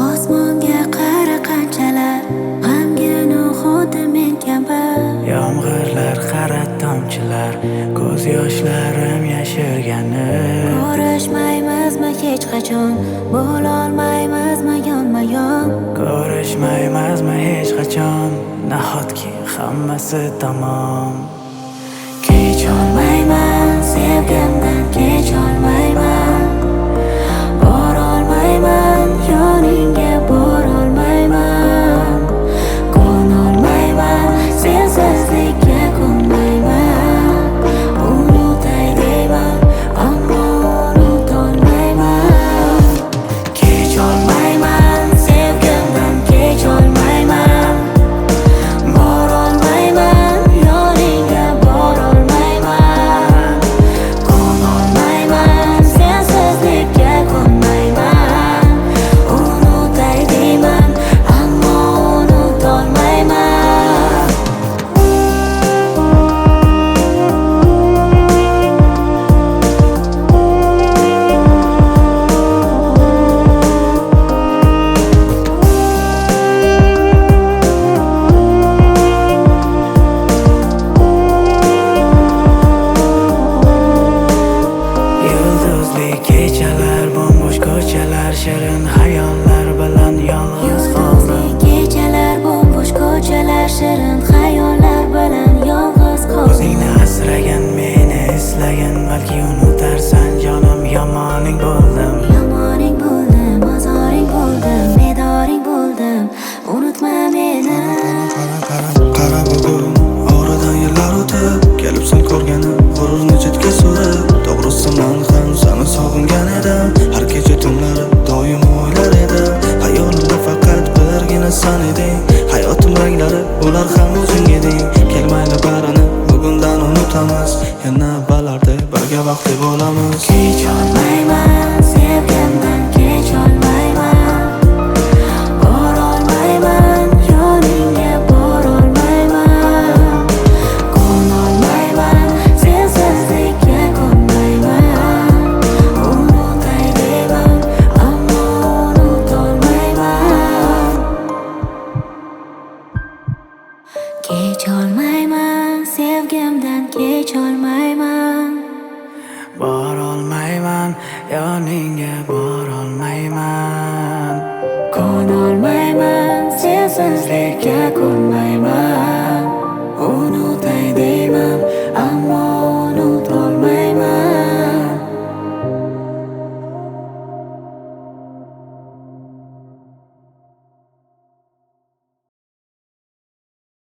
Osmonga qara qanchalar g'amgin xuddi men kabi. Yomg'irlar qara tomchilar, ko'z yoshlarim yashirgani. Ko'rishmaymizmi hech qachon, bo'lolmaymizmi yonma-yon. Ko'rishmaymizmi hech qachon, nahotki hammasi tamom. Kecholmayman sevgimdan, kecholmayman. Borolmayman yoningga, borolmayman. Ko'nolmayman sensizlikka, ko'nmayman. Unutay deyman, ammo unutolmayman. Kecholmayman sevgimdan, kecholmayman. Borolmayman yoningga, borolmayman. Ko'nolmayman sensizlikka, ko'nmayman. Unutay deyman, ammo unutolmayman. Yulduzli kechalar, bo'm-bo'sh ko'chalar, shirin xayollar bilan yolg'iz qoldim. Kechalar, bo'm-bo'sh ko'chalar, shirin xayollar bilan yolg'iz qoldim. O'zingni asragan, meni eslagan, balki unutarsan jonim, yomoning bo'ldim. Yomoning bo'ldim, ozoring bo'ldim, bedoring bo'ldim. Unutma meni. Qara bugun oradan yillar o'tib, kelibsan ko'rganim g'ururni chetga surib. To'g'risi men ham seni sog'ingan edim, har kecha tunlari doim o'ylar edim. Hayolimda faqat birgina sen eding, hayotim ranglari ular ham o'zing eding. Kelmaydi barini bugundan unutamiz, yana balarda birga vaqtli bo'lamiz. Kecholmayman sevgimdan, kecholmayman. Borolmayman yoningga, borolmayman. Ko'nolmayman sensizlikka, ko'nmayman. Unutay deyman, ammo unutolmayman. Kecholmayman sevgimdan, kecholmayman. Borolmayman yoningga, borolmayman. Ko'nolmayman sensizlikka, ko'nmayman.